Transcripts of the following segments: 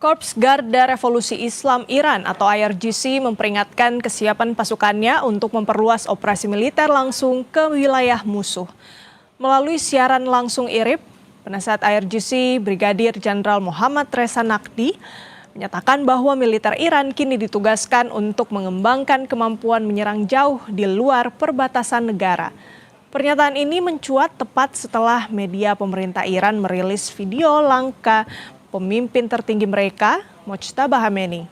Korps Garda Revolusi Islam Iran atau IRGC memperingatkan kesiapan pasukannya untuk memperluas operasi militer langsung ke wilayah musuh. Melalui siaran langsung IRIB, penasihat IRGC Brigadir Jenderal Muhammad Reza Naqvi menyatakan bahwa militer Iran kini ditugaskan untuk mengembangkan kemampuan menyerang jauh di luar perbatasan negara. Pernyataan ini mencuat tepat setelah media pemerintah Iran merilis video langkah pemimpin tertinggi mereka, Mojtaba Khamenei.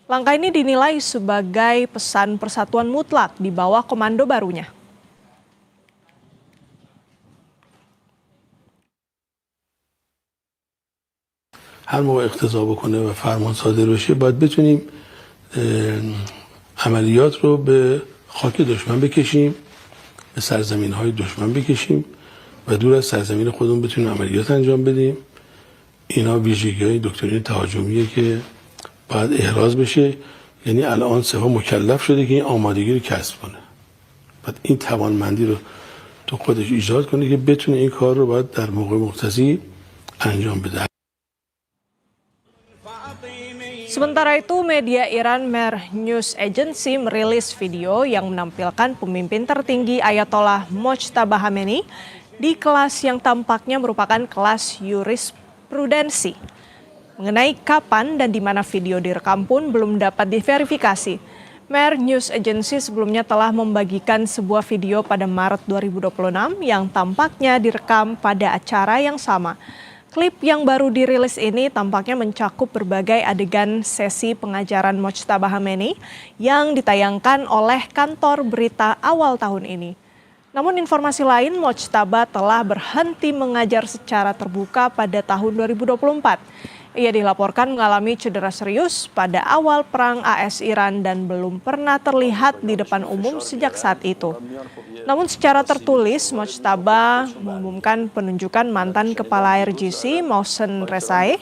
Langkah ini dinilai sebagai pesan persatuan mutlak di bawah komando barunya. هر موقع اقتضا بکنه و فرمان صادر بشه باید بتونیم عملیات رو به خاک دشمن بکشیم، به سرزمین‌های دشمن بکشیم و دور از سرزمین خودمون بتونیم عملیات انجام بدیم. اینا ویژگی‌های دکترین تهاجمیه که باید احراز بشه. یعنی الان سپاه مکلف شده که این آمادگی رو کسب کنه. بعد این توانمندی رو تو خودش ایجاد کنه که بتونه این کار رو باید در موقع مقتضی انجام بده. Sementara itu, media Iran Mehr News Agency merilis video yang menampilkan pemimpin tertinggi Ayatollah Mojtaba Khamenei di kelas yang tampaknya merupakan kelas jurisprudensi. Mengenai kapan dan di mana video direkam pun belum dapat diverifikasi. Mehr News Agency sebelumnya telah membagikan sebuah video pada Maret 2026 yang tampaknya direkam pada acara yang sama. Klip yang baru dirilis ini tampaknya mencakup berbagai adegan sesi pengajaran Mojtaba Khamenei yang ditayangkan oleh kantor berita awal tahun ini. Namun informasi lain, Mojtaba telah berhenti mengajar secara terbuka pada tahun 2024. Ia dilaporkan mengalami cedera serius pada awal perang AS Iran dan belum pernah terlihat di depan umum sejak saat itu. Namun secara tertulis, Mojtaba mengumumkan penunjukan mantan kepala IRGC Mohsen Rezaei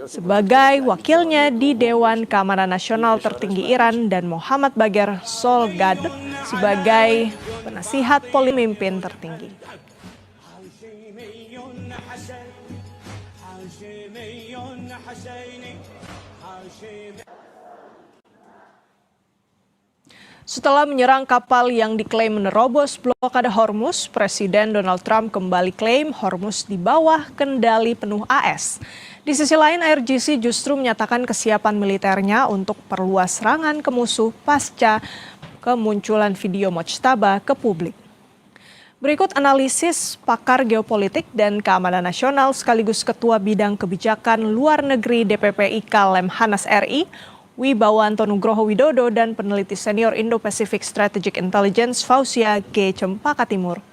sebagai wakilnya di Dewan Keamanan Nasional Tertinggi Iran dan Mohammad Bagher Solgad sebagai penasihat pemimpin tertinggi. Setelah menyerang kapal yang diklaim menerobos blokade Hormuz, Presiden Donald Trump kembali klaim Hormuz di bawah kendali penuh AS. Di sisi lain, IRGC justru menyatakan kesiapan militernya untuk perluas serangan ke musuh pasca kemunculan video Mojtaba ke publik. Berikut analisis pakar geopolitik dan keamanan nasional sekaligus Ketua Bidang Kebijakan Luar Negeri DPP IKA Lemhanas RI, Wibawanto Nugroho Widodo, dan peneliti senior Indo-Pacific Strategic Intelligence Fauzia G. Cempaka Timur.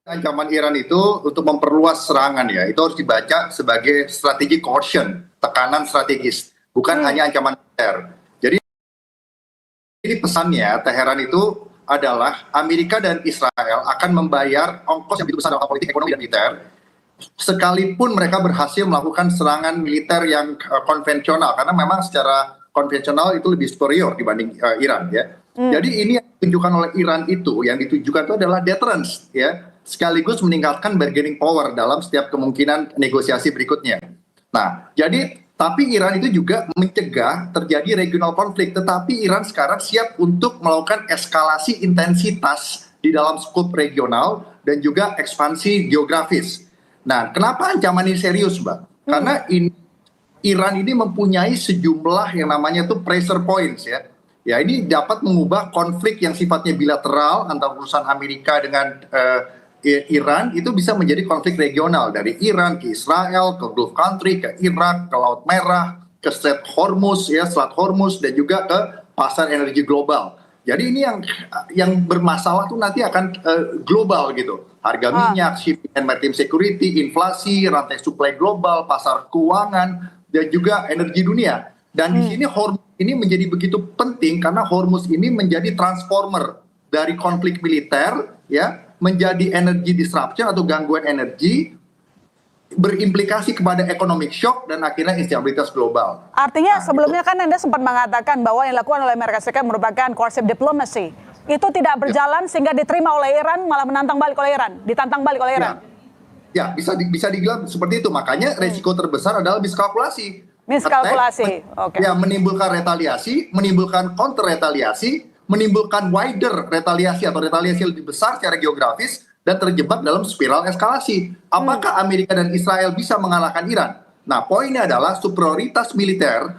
Ancaman Iran itu untuk memperluas serangan ya, itu harus dibaca sebagai strategic coercion, tekanan strategis, bukan hanya ancaman militer. Jadi ini pesannya Teheran itu adalah Amerika dan Israel akan membayar ongkos yang begitu besar dalam politik, ekonomi, dan militer, sekalipun mereka berhasil melakukan serangan militer yang konvensional, karena memang secara konvensional itu lebih superior dibanding Iran ya. Jadi ini yang ditunjukkan oleh Iran itu, yang ditujukan itu adalah deterrence ya, sekaligus meningkatkan bargaining power dalam setiap kemungkinan negosiasi berikutnya. Nah, jadi tapi Iran itu juga mencegah terjadi regional konflik, tetapi Iran sekarang siap untuk melakukan eskalasi intensitas di dalam skop regional dan juga ekspansi geografis. Nah, kenapa ancaman ini serius, Mbak? Karena Iran ini mempunyai sejumlah yang namanya itu pressure points ya. Ya, ini dapat mengubah konflik yang sifatnya bilateral antara urusan Amerika dengan Iran itu bisa menjadi konflik regional, dari Iran ke Israel, ke Gulf country, ke Irak, ke Laut Merah, ke Strait Hormuz ya, Selat Hormuz, dan juga ke pasar energi global. Jadi ini yang bermasalah tuh nanti akan global gitu. Harga minyak, shipping and maritime security, inflasi, rantai supply global, pasar keuangan, dan juga energi dunia. Dan di sini Hormuz ini menjadi begitu penting karena Hormuz ini menjadi transformer dari konflik militer ya, menjadi energy disruption atau gangguan energi, berimplikasi kepada economic shock dan akhirnya instabilitas global. Artinya sebelumnya kan Anda sempat mengatakan bahwa yang dilakukan oleh Amerika Serikat merupakan coercive diplomacy. Itu tidak berjalan sehingga diterima oleh Iran, malah menantang balik oleh Iran, ditantang balik oleh Iran. Ya, bisa dibilang seperti itu. Makanya resiko terbesar adalah miskalkulasi. Miskalkulasi, Attack, ya, menimbulkan retaliasi, menimbulkan counter retaliasi, menimbulkan wider retaliasi atau retaliasi lebih besar secara geografis, dan terjebak dalam spiral eskalasi. Apakah Amerika dan Israel bisa mengalahkan Iran? Nah, poinnya adalah superioritas militer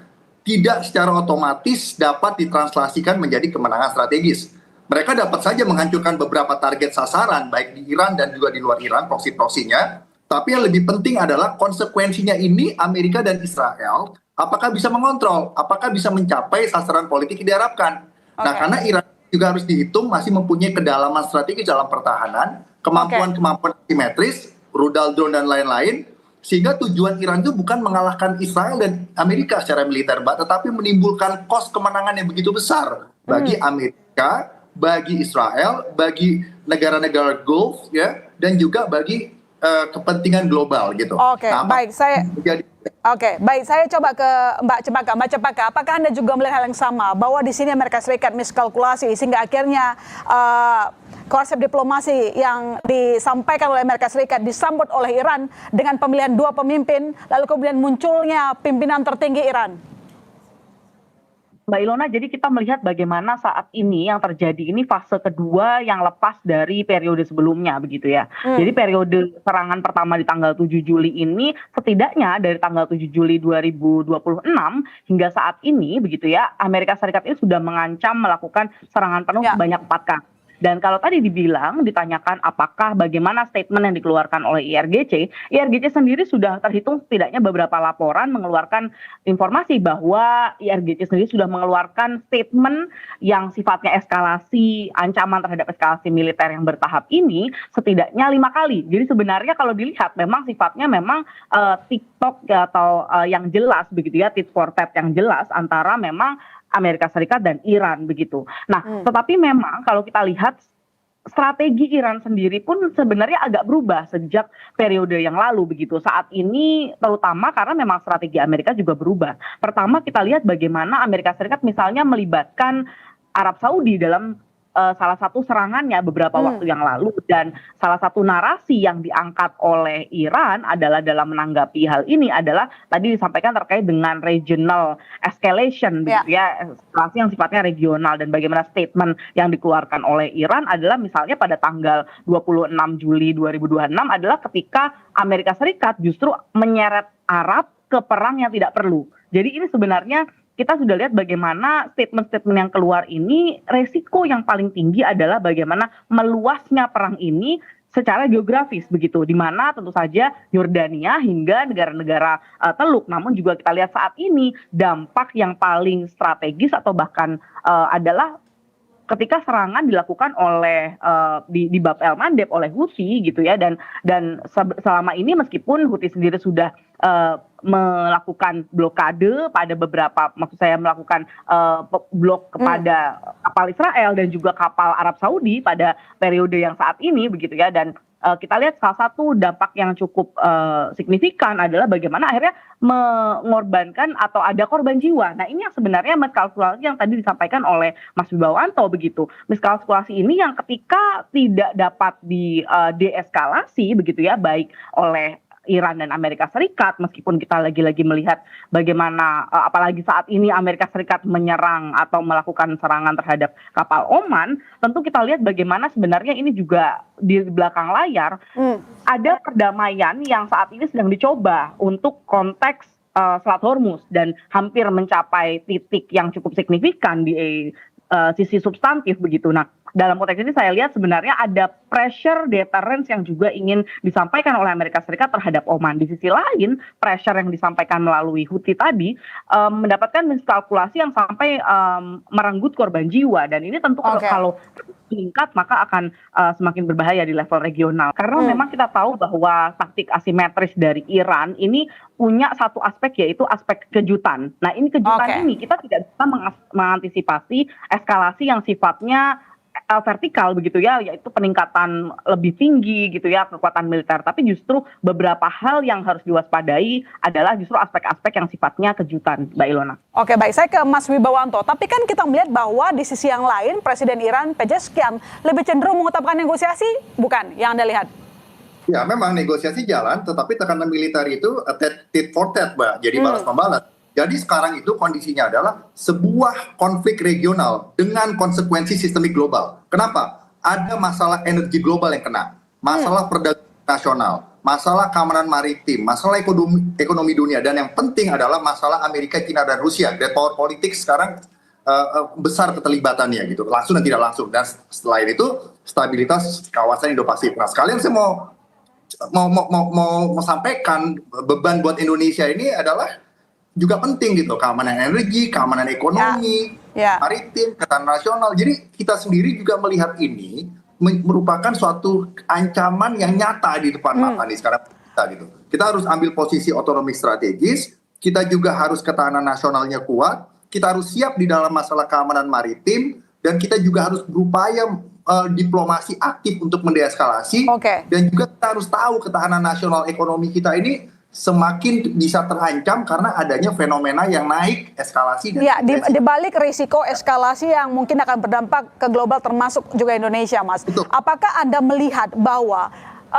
tidak secara otomatis dapat ditranslasikan menjadi kemenangan strategis. Mereka dapat saja menghancurkan beberapa target sasaran, baik di Iran dan juga di luar Iran, proksi-proksinya. Tapi yang lebih penting adalah konsekuensinya ini Amerika dan Israel, apakah bisa mengontrol, apakah bisa mencapai sasaran politik yang diharapkan. Nah, karena Iran juga harus dihitung masih mempunyai kedalaman strategis dalam pertahanan, kemampuan-kemampuan simetris, rudal drone dan lain-lain, sehingga tujuan Iran itu bukan mengalahkan Israel dan Amerika secara militer, tetapi menimbulkan kos kemenangan yang begitu besar bagi Amerika, bagi Israel, bagi negara-negara Gulf, ya, dan juga bagi kepentingan global gitu. Oke, baik, saya coba ke Mbak Cempaka. Mbak Cempaka, apakah Anda juga melihat hal yang sama bahwa di sini Amerika Serikat miskalkulasi sehingga akhirnya konsep diplomasi yang disampaikan oleh Amerika Serikat disambut oleh Iran dengan pemilihan 2 pemimpin, lalu kemudian munculnya pimpinan tertinggi Iran? Mbak Ilona, jadi kita melihat bagaimana saat ini yang terjadi ini fase kedua yang lepas dari periode sebelumnya begitu ya. Jadi periode serangan pertama di tanggal 7 Juli ini setidaknya dari tanggal 7 Juli 2026 hingga saat ini begitu ya, Amerika Serikat ini sudah mengancam melakukan serangan penuh sebanyak 4 kali. Dan kalau tadi ditanyakan apakah bagaimana statement yang dikeluarkan oleh IRGC sendiri sudah terhitung setidaknya beberapa laporan mengeluarkan informasi bahwa IRGC sendiri sudah mengeluarkan statement yang sifatnya eskalasi, ancaman terhadap eskalasi militer yang bertahap ini setidaknya 5 kali. Jadi sebenarnya kalau dilihat memang sifatnya memang TikTok atau yang jelas begitu ya, tit for tat yang jelas antara memang Amerika Serikat dan Iran begitu. Nah, tetapi memang kalau kita lihat strategi Iran sendiri pun sebenarnya agak berubah sejak periode yang lalu begitu. Saat ini terutama karena memang strategi Amerika juga berubah. Pertama kita lihat bagaimana Amerika Serikat misalnya melibatkan Arab Saudi dalam salah satu serangannya beberapa waktu yang lalu, dan salah satu narasi yang diangkat oleh Iran adalah dalam menanggapi hal ini adalah tadi disampaikan terkait dengan regional escalation gitu ya, eskalasi yang sifatnya regional, dan bagaimana statement yang dikeluarkan oleh Iran adalah misalnya pada tanggal 26 Juli 2026 adalah ketika Amerika Serikat justru menyeret Arab ke perang yang tidak perlu. Jadi ini sebenarnya kita sudah lihat bagaimana statement-statement yang keluar ini, resiko yang paling tinggi adalah bagaimana meluasnya perang ini secara geografis begitu, di mana tentu saja Yordania hingga negara-negara Teluk. Namun juga kita lihat saat ini dampak yang paling strategis atau bahkan adalah ketika serangan dilakukan oleh di Bab el Mandeb oleh Houthi gitu ya, dan selama ini meskipun Houthi sendiri sudah melakukan blokade pada beberapa, maksud saya melakukan blok kepada kapal Israel dan juga kapal Arab Saudi pada periode yang saat ini begitu ya, dan kita lihat salah satu dampak yang cukup signifikan adalah bagaimana akhirnya mengorbankan atau ada korban jiwa. Nah ini yang sebenarnya miskalkulasi yang tadi disampaikan oleh Mas Wibawanto begitu. Miskalkulasi ini yang ketika tidak dapat deeskalasi begitu ya, baik oleh Iran dan Amerika Serikat, meskipun kita lagi-lagi melihat bagaimana apalagi saat ini Amerika Serikat menyerang atau melakukan serangan terhadap kapal Oman, tentu kita lihat bagaimana sebenarnya ini juga di belakang layar ada perdamaian yang saat ini sedang dicoba untuk konteks Selat Hormuz, dan hampir mencapai titik yang cukup signifikan di sisi substantif begitu. Nah, dalam konteks ini saya lihat sebenarnya ada pressure deterrence yang juga ingin disampaikan oleh Amerika Serikat terhadap Oman. Di sisi lain, pressure yang disampaikan melalui Houthi tadi mendapatkan miskalkulasi yang sampai merenggut korban jiwa, dan ini tentu kalau meningkat maka akan semakin berbahaya di level regional. Karena memang kita tahu bahwa taktik asimetris dari Iran ini punya satu aspek, yaitu aspek kejutan. Nah ini kejutan ini kita tidak bisa mengantisipasi eskalasi yang sifatnya vertikal begitu ya, yaitu peningkatan lebih tinggi gitu ya kekuatan militer, tapi justru beberapa hal yang harus diwaspadai adalah justru aspek-aspek yang sifatnya kejutan, Mbak Ilona. Oke, baik, saya ke Mas Wibawanto. Tapi kan kita melihat bahwa di sisi yang lain Presiden Iran Pezeshkian lebih cenderung mengutamakan negosiasi, bukan yang Anda lihat? Ya, memang negosiasi jalan, tetapi tekanan militer itu tit for tat, Mbak. Jadi balas membalas. Jadi sekarang itu kondisinya adalah sebuah konflik regional dengan konsekuensi sistemik global. Kenapa? Ada masalah energi global yang kena, masalah perdagangan nasional, masalah keamanan maritim, masalah ekonomi dunia, dan yang penting adalah masalah Amerika, China, dan Rusia. Great power politik sekarang besar keterlibatannya gitu, langsung dan tidak langsung. Dan setelah itu stabilitas kawasan Indo-Pasifik. Nah, sekalian saya mau sampaikan beban buat Indonesia ini adalah juga penting gitu, keamanan energi, keamanan ekonomi, maritim, ketahanan nasional. Jadi kita sendiri juga melihat ini merupakan suatu ancaman yang nyata di depan mata nih sekarang kita gitu. Kita harus ambil posisi otonomi strategis, kita juga harus ketahanan nasionalnya kuat, kita harus siap di dalam masalah keamanan maritim, dan kita juga harus berupaya diplomasi aktif untuk mendeeskalasi. Dan juga kita harus tahu ketahanan nasional ekonomi kita ini semakin bisa terancam karena adanya fenomena yang naik eskalasi. Dan di balik risiko eskalasi yang mungkin akan berdampak ke global termasuk juga Indonesia, Mas. Betul. Apakah Anda melihat bahwa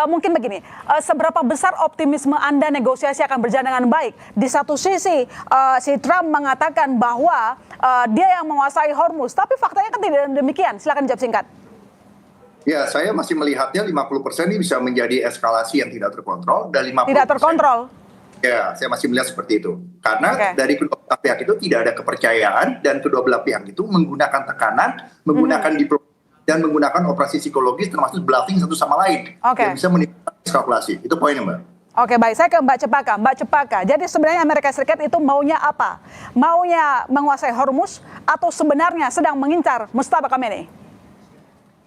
mungkin begini, seberapa besar optimisme Anda negosiasi akan berjalan dengan baik? Di satu sisi si Trump mengatakan bahwa dia yang menguasai Hormuz, tapi faktanya kan tidak demikian. Silakan jawab singkat. Ya, saya masih melihatnya 50% ini bisa menjadi eskalasi yang tidak terkontrol, dan 50% tidak terkontrol. Ya, saya masih melihat seperti itu. Karena dari kedua belah pihak itu tidak ada kepercayaan, dan kedua belah pihak itu menggunakan tekanan, menggunakan diplomasi, dan menggunakan operasi psikologis termasuk bluffing satu sama lain. Yang bisa menimbulkan eskalasi. Itu poinnya, Mbak. Oke, baik. Saya ke Mbak Cepaka. Mbak Cepaka, jadi sebenarnya Amerika Serikat itu maunya apa? Maunya menguasai Hormuz atau sebenarnya sedang mengincar Mustafa Khamenei?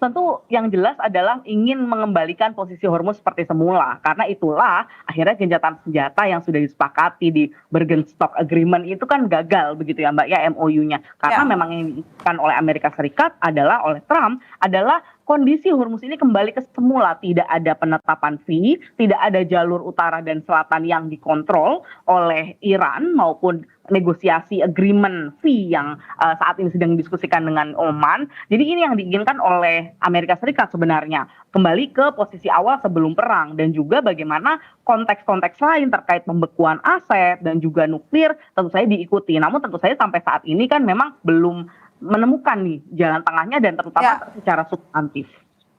Tentu yang jelas adalah ingin mengembalikan posisi Hormuz seperti semula. Karena itulah akhirnya gencatan senjata yang sudah disepakati di Bergenstock Agreement itu kan gagal begitu ya Mbak ya, MOU-nya. Karena memang yang diinginkan oleh Amerika Serikat adalah, oleh Trump, adalah kondisi Hormuz ini kembali ke semula. Tidak ada penetapan fee, tidak ada jalur utara dan selatan yang dikontrol oleh Iran maupun negosiasi agreement fee yang saat ini sedang didiskusikan dengan Oman. Jadi ini yang diinginkan oleh Amerika Serikat sebenarnya. Kembali ke posisi awal sebelum perang, dan juga bagaimana konteks-konteks lain terkait pembekuan aset dan juga nuklir tentu saja diikuti. Namun tentu saja sampai saat ini kan memang belum menemukan nih jalan tengahnya, dan terutama secara substantif.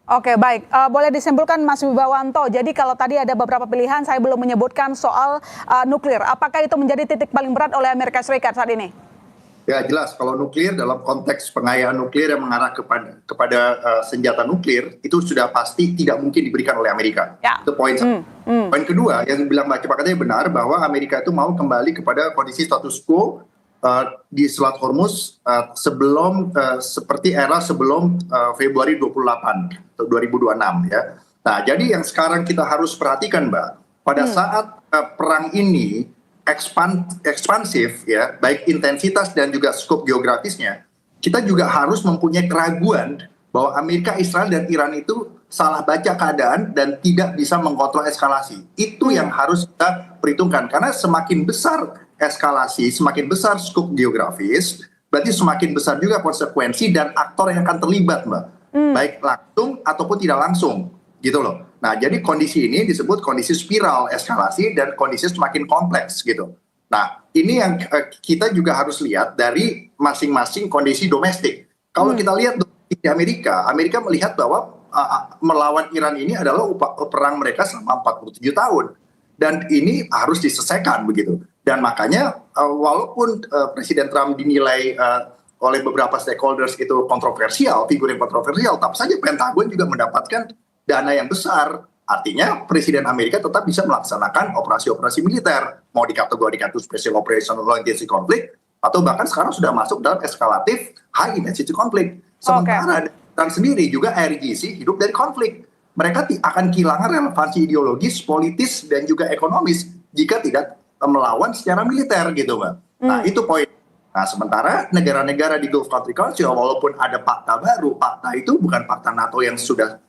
Oke, baik. Boleh disimpulkan Mas Wibawanto, jadi kalau tadi ada beberapa pilihan, saya belum menyebutkan soal nuklir. Apakah itu menjadi titik paling berat oleh Amerika Serikat saat ini? Ya, jelas. Kalau nuklir dalam konteks pengayaan nuklir yang mengarah kepada senjata nuklir, itu sudah pasti tidak mungkin diberikan oleh Amerika. Itu poin satu. Poin kedua, yang bilang Mbak Cepaka tadi benar, bahwa Amerika itu mau kembali kepada kondisi status quo di Selat Hormuz seperti era sebelum Februari 28 atau 2026 ya. Nah, jadi yang sekarang kita harus perhatikan, Mbak, pada saat perang ini ekspansif ya, baik intensitas dan juga skop geografisnya, kita juga harus mempunyai keraguan bahwa Amerika, Israel, dan Iran itu salah baca keadaan dan tidak bisa mengontrol eskalasi. Itu yang harus kita perhitungkan, karena semakin besar eskalasi, semakin besar skop geografis, berarti semakin besar juga konsekuensi dan aktor yang akan terlibat, Mbak. Baik langsung ataupun tidak langsung, gitu loh. Nah, jadi kondisi ini disebut kondisi spiral eskalasi dan kondisi semakin kompleks, gitu. Nah, ini yang kita juga harus lihat dari masing-masing kondisi domestik. Kalau kita lihat di Amerika melihat bahwa melawan Iran ini adalah perang mereka selama 47 tahun. Dan ini harus diselesaikan begitu. Dan makanya walaupun Presiden Trump dinilai oleh beberapa stakeholders itu kontroversial, figur yang kontroversial, tetap saja Pentagon juga mendapatkan dana yang besar. Artinya Presiden Amerika tetap bisa melaksanakan operasi-operasi militer, mau dikategorikan itu special operation, low intensity conflict, atau bahkan sekarang sudah masuk dalam eskalatif high intensity conflict. Sementara dan sendiri juga IRGC hidup dari konflik. Mereka akan kehilangan relevansi ideologis, politis, dan juga ekonomis jika tidak melawan secara militer gitu, Mbak. Nah, itu poin. Nah, sementara negara-negara di Gulf Country Council, walaupun ada fakta baru, fakta itu bukan fakta NATO yang sudah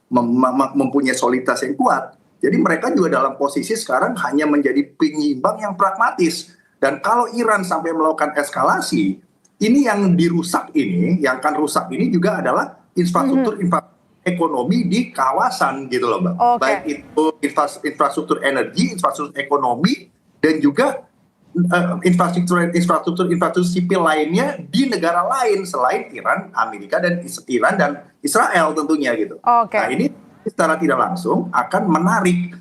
mempunyai soliditas yang kuat. Jadi mereka juga dalam posisi sekarang hanya menjadi penyeimbang yang pragmatis. Dan kalau Iran sampai melakukan eskalasi, ini yang dirusak ini, yang akan rusak ini juga adalah infrastruktur ekonomi di kawasan gitu loh Mbak. Oke. Baik itu infrastruktur energi, infrastruktur ekonomi, dan juga infrastruktur sipil lainnya di negara lain selain Iran, Amerika dan Israel tentunya gitu. Oke. Nah ini secara tidak langsung akan menarik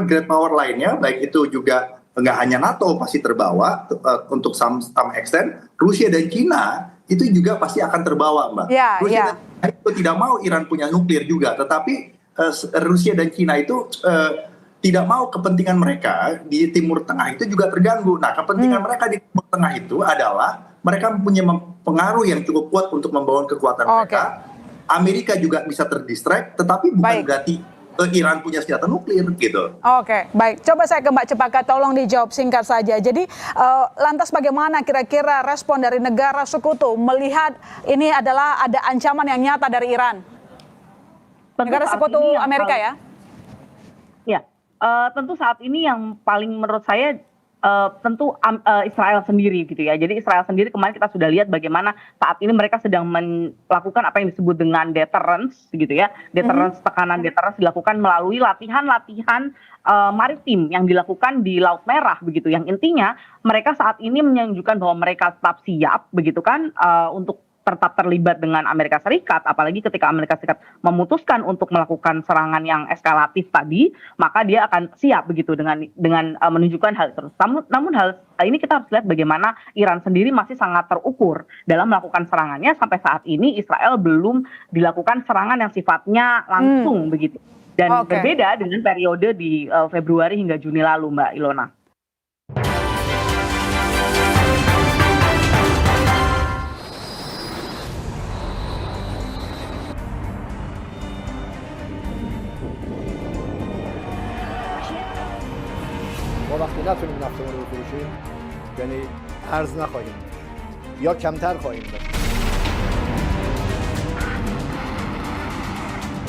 great power lainnya, baik itu juga nggak hanya NATO pasti terbawa untuk some extent, Rusia dan China itu juga pasti akan terbawa Mbak. Rusia dan China itu tidak mau Iran punya nuklir juga, tetapi Rusia dan China itu tidak mau kepentingan mereka di Timur Tengah itu juga terganggu. Nah, kepentingan mereka di Timur Tengah itu adalah mereka punya pengaruh yang cukup kuat untuk membangun kekuatan mereka. Amerika juga bisa terdistract, tetapi bukan berarti Iran punya senjata nuklir gitu. Oke, baik. Coba saya ke Mbak Cempaka, tolong dijawab singkat saja. Jadi lantas bagaimana kira-kira respon dari negara sekutu melihat ini adalah ada ancaman yang nyata dari Iran? Negara sekutu Amerika ya? Ya, tentu saat ini yang paling menurut saya tentu Israel sendiri gitu ya. Jadi Israel sendiri kemarin kita sudah lihat bagaimana saat ini mereka sedang melakukan apa yang disebut dengan deterrence gitu ya. Tekanan deterrence dilakukan melalui latihan-latihan maritim yang dilakukan di Laut Merah begitu. Yang intinya mereka saat ini menunjukkan bahwa mereka tetap siap begitu kan untuk tetap terlibat dengan Amerika Serikat, apalagi ketika Amerika Serikat memutuskan untuk melakukan serangan yang eskalatif tadi, maka dia akan siap begitu dengan menunjukkan hal itu. Namun hal ini kita harus lihat bagaimana Iran sendiri masih sangat terukur dalam melakukan serangannya. Sampai saat ini Israel belum dilakukan serangan yang sifatnya langsung begitu. Dan berbeda dengan periode di Februari hingga Juni lalu, Mbak Ilona. ما وقتی نتونیم نفتمون رو بفروشیم یعنی ارز نخواهیم یا کمتر خواهیم داشت.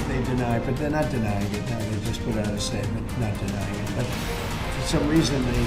They deny, but they're not denying it. They just put out a statement not denying it. But for some reason they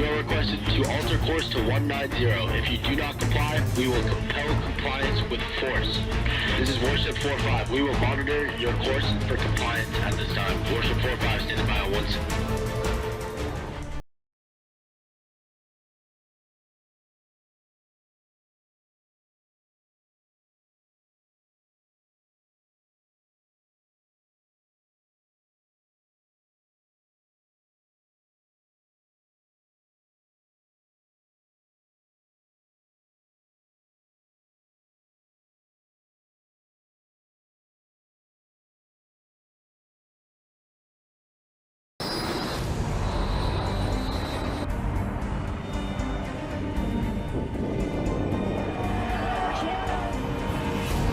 You are requested to alter course to 190. If you do not comply, we will compel compliance with force. This is Warship 45. We will monitor your course for compliance at this time. Warship 45 standing by on 1.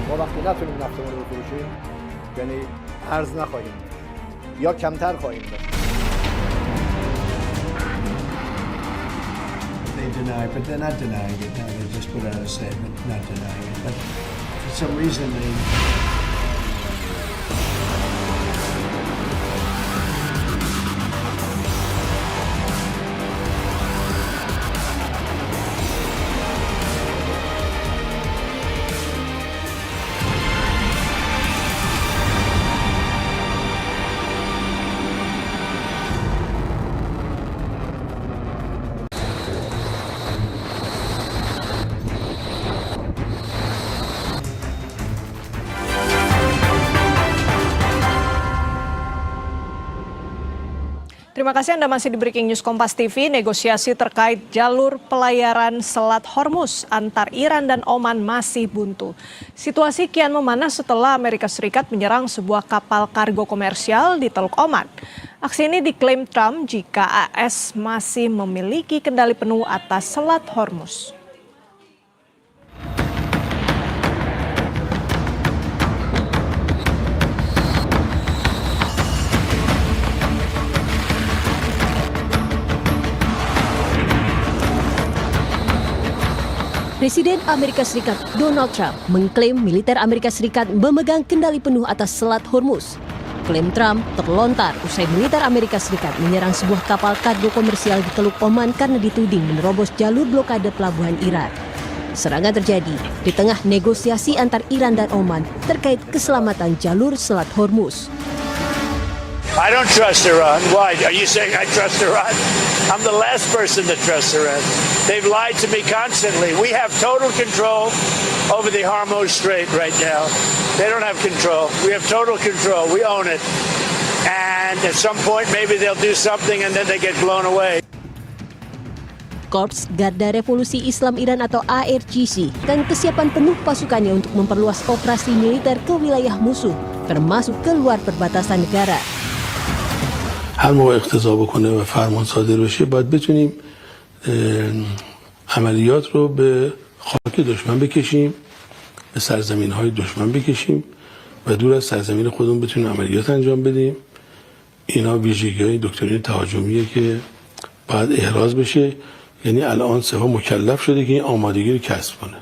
ما وقتی نتونیم نفتمون رو بفروشیم یعنی ارز نخواهیم یا کمتر خواهیم داشت. They deny, but they're not denying it. They just put out a statement not denying it. But for some reason they Terima kasih Anda masih di Breaking News Kompas TV. Negosiasi terkait jalur pelayaran Selat Hormuz antar Iran dan Oman masih buntu. Situasi kian memanas setelah Amerika Serikat menyerang sebuah kapal kargo komersial di Teluk Oman. Aksi ini diklaim Trump jika AS masih memiliki kendali penuh atas Selat Hormuz. Presiden Amerika Serikat Donald Trump mengklaim militer Amerika Serikat memegang kendali penuh atas Selat Hormuz. Klaim Trump terlontar usai militer Amerika Serikat menyerang sebuah kapal kargo komersial di Teluk Oman karena dituding menerobos jalur blokade pelabuhan Iran. Serangan terjadi di tengah negosiasi antar Iran dan Oman terkait keselamatan jalur Selat Hormuz. I don't trust Iran. Why? Are you saying I trust Iran? I'm the last person to trust Iran. They've lied to me constantly. We have total control over the Hormuz Strait right now. They don't have control. We have total control. We own it. And at some point, maybe they'll do something and then they get blown away. Korps Garda Revolusi Islam Iran atau ARGC dan kesiapan penuh pasukannya untuk memperluas operasi militer ke wilayah musuh, termasuk keluar perbatasan negara. هر موقع اقتضا بکنه و فرمان صادر بشه باید بتونیم عملیات رو به خاک دشمن بکشیم، به سرزمین‌های دشمن بکشیم و دور از سرزمین خودمون بتونیم عملیات انجام بدیم. اینا ویژگی‌های دکترین تهاجمیه که باید احراز بشه. یعنی الان سپاه مکلف شده که این آمادگی رو کسب کنه.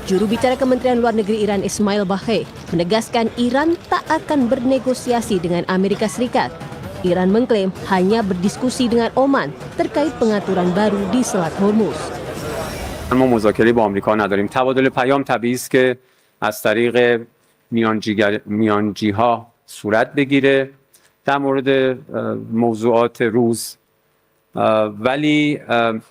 Juru bicara Kementerian Luar Negeri Iran Ismail Baqai menegaskan Iran tak akan bernegosiasi dengan Amerika Serikat. Iran mengklaim hanya berdiskusi dengan Oman terkait pengaturan baru di Selat Hormuz. ما مذاکره با آمریکا نداریم. تبادل پیام طبیعی است که از طریق میانجی‌ها صورت بگیره در مورد موضوعات روز. ولی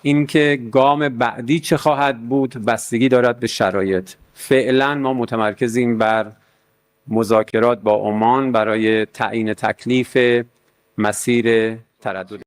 اینکه گام بعدی چه خواهد بود بستگی دارد به شرایط. فعلا ما متمرکزیم بر مذاکرات با عمان برای تعیین تکلیف مسیر تردد.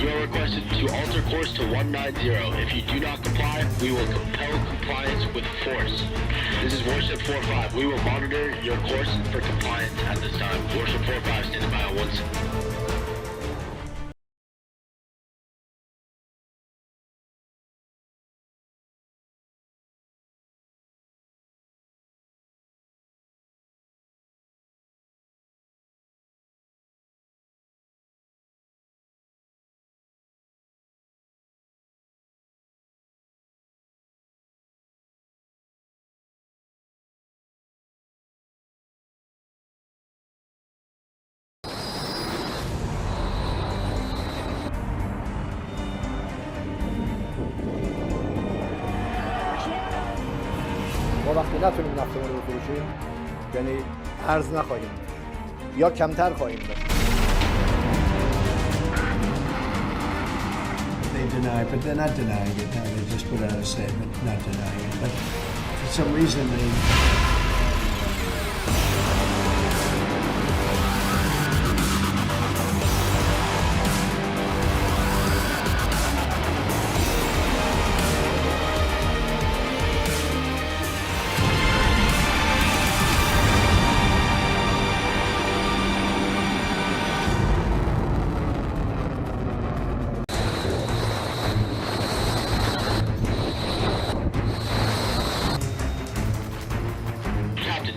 You are requested to alter course to 190. If you do not comply, we will compel compliance with force. This is Warship 45. We will monitor your course for compliance at this time. Warship 45 standing by on 1. ما وقتی نتونیم نفتمون رو بفروشیم یعنی ارز نخواهیم یا کمتر خواهیم داشت. They deny, but they're not denying it. Now they just put out a statement not denying it. But for some reason they...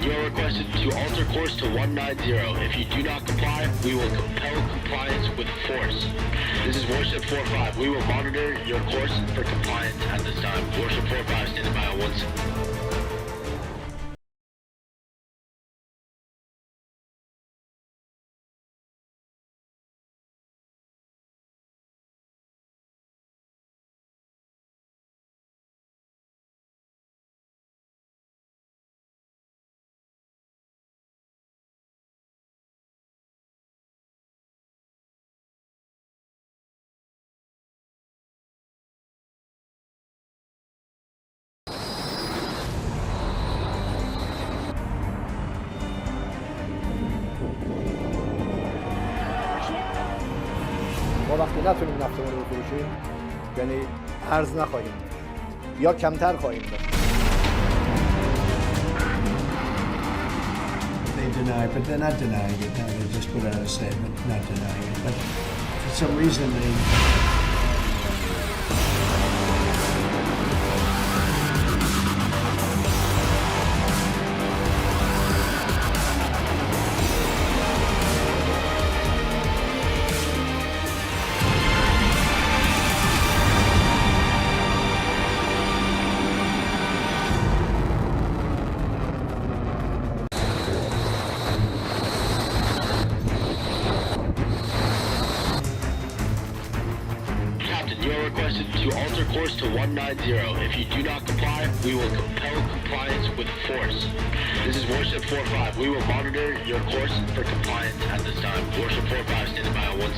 You are requested to alter course to 190. If you do not comply, we will compel compliance with force. This is Warship 45. We will monitor your course for compliance at this time. Warship 45 standing by on 1. ما وقتی نتونیم نفتمون رو بفروشیم یعنی ارز نخواهیم یا کمتر خواهیم داشت. deny, but they're not denying it. No, they just put out a statement not denying it. But for some reason they... Captain, you are requested to alter course to 190. If you do not comply, we will compel compliance with force. This is Warship 45. We will monitor your course for compliance at this time. Warship 45 standing by on 1.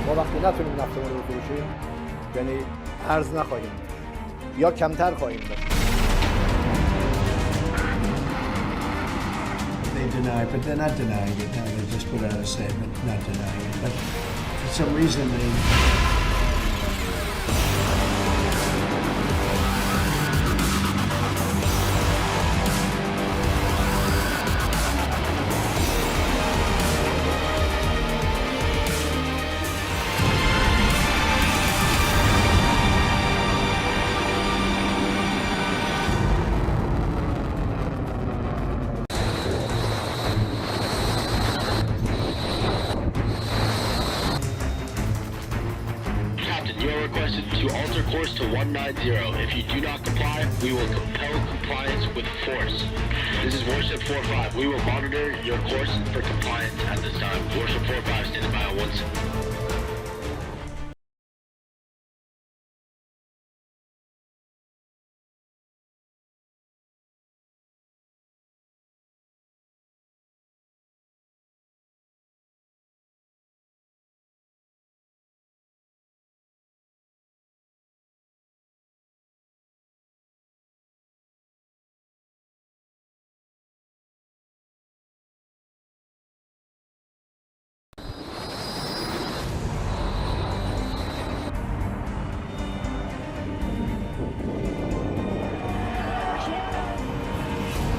ما وقتی نتونیم نفتمون رو بفروشیم یعنی ارز نخواهیم یا کمتر خواهیم داشت. They deny, but they're not denying it. No, they just put out a statement not denying it. But for some reason they... requested to alter course to 190. If you do not comply, we will compel compliance with force. This is Warship 45. We will monitor your course for compliance at this time. Warship 45 standing by on 1.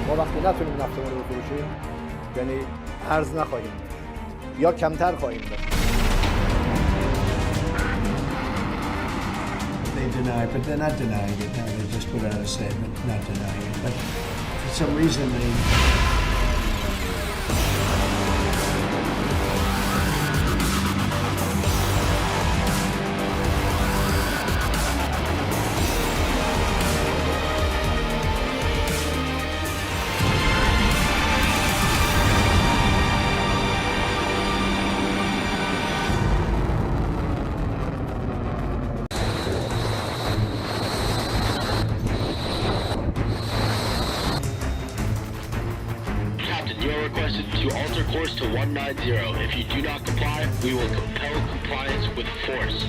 ما وقتی نتونیم نفتمون رو بفروشیم یعنی ارز نخواهیم یا کمتر خواهیم داشت. They deny, but they're not denying it. No, they just put out a statement not denying it. But for some reason they Captain, you are requested to alter course to 190. If you do not comply, we will compel compliance with force.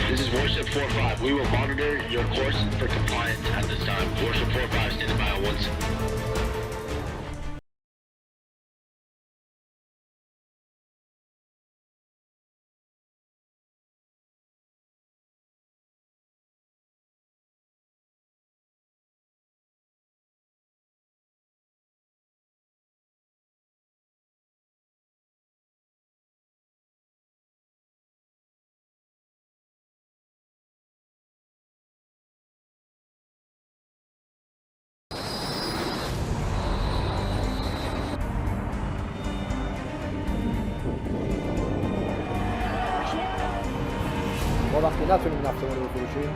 This is Warship 45. We will monitor your course for compliance at this time. Warship 45 standing by on once. ما وقتی نتونیم نفتمون رو بفروشیم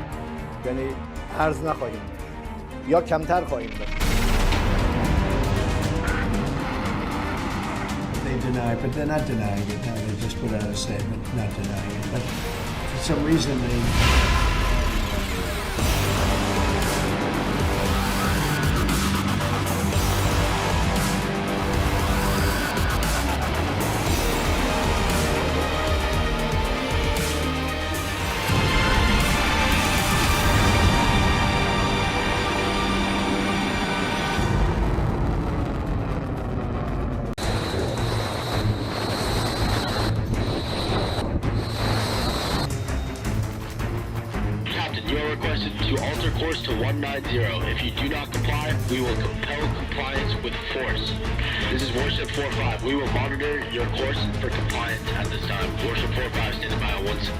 یعنی ارز نخواهیم یا کمتر خواهیم داشت. they deny, but they're not denying it. No, they just put out a statement not denying it. But for some reason they Captain, you are requested to alter course to 190. If you do not comply, we will compel compliance with force. This is Warship 45. We will monitor your course for compliance at this time. Warship 45 standing by on once.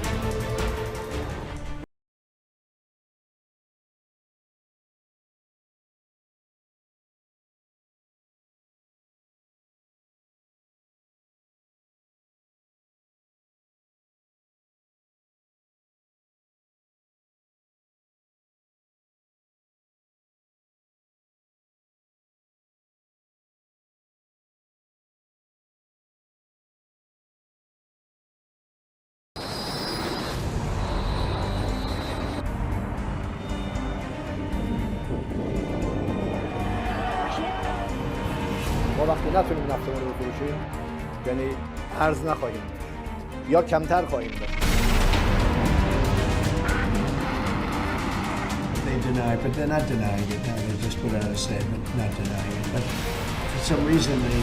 ما وقتی نتونیم نفتمون رو بفروشیم یعنی ارز نخواهیم یا کمتر خواهیم داشت. they deny, but they're not denying it. No, they just put out a statement not denying it. But for some reason they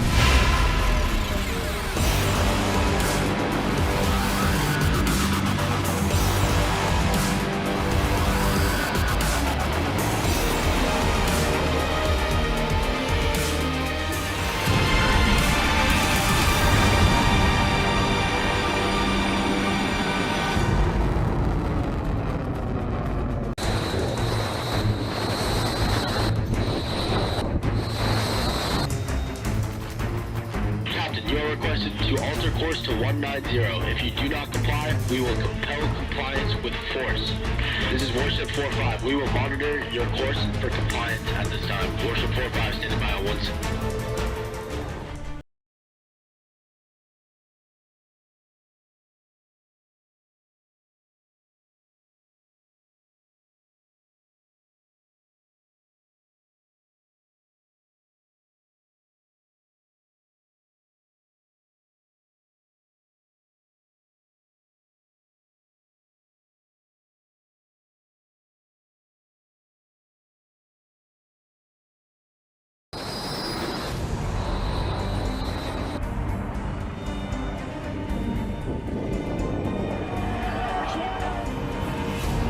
Captain, you are requested to alter course to 190. If you do not comply, we will compel compliance with force. This is Warship 45. We will monitor your course for compliance at this time. Warship 45 standing by on once. they deny, but they're not denying it. No, they just put out a statement not denying it. But for some reason they Captain, you are requested to alter course to 190. If you do not comply, we will compel compliance with force. This is Warship 45. We will monitor your course for compliance at this time. Warship 45 standing by on once.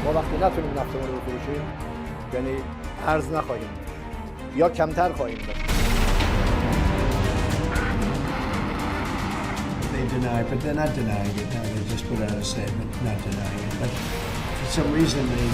ما وقتی نتونیم نفتمون رو بفروشیم یعنی ارز نخواهیم یا کمتر خواهیم داشت. they deny, but they're not denying it. No, they just put out a statement not denying it. But for some reason they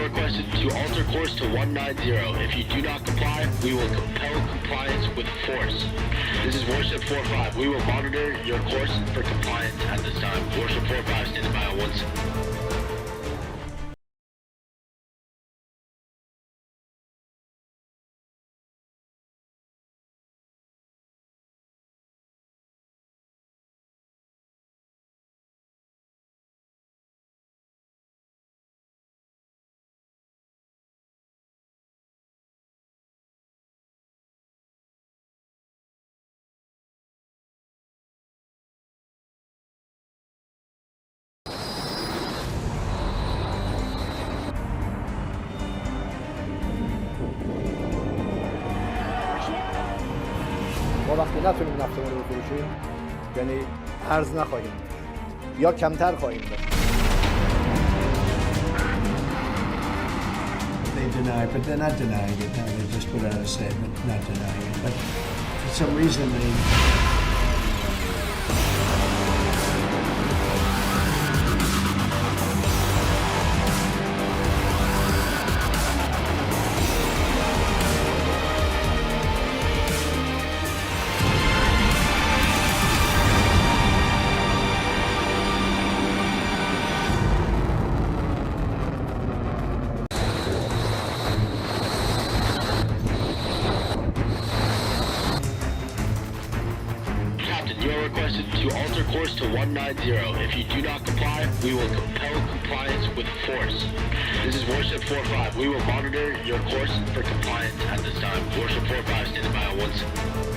requested to alter course to 190. If you do not comply, we will compel compliance with force. This is Warship 45. We will monitor your course for compliance at this time. Warship 45 standing by on 1. ما وقتی نتونیم نفتمون رو بفروشیم یعنی ارز نخواهیم یا کمتر خواهیم داشت. They deny, but they're not denying it. Now they just put out a statement not denying it. But for some reason they... You are requested to alter course to 190. If you do not comply, we will compel compliance with force. This is Warship 45. We will monitor your course for compliance at this time. Warship 45 standing by on 1.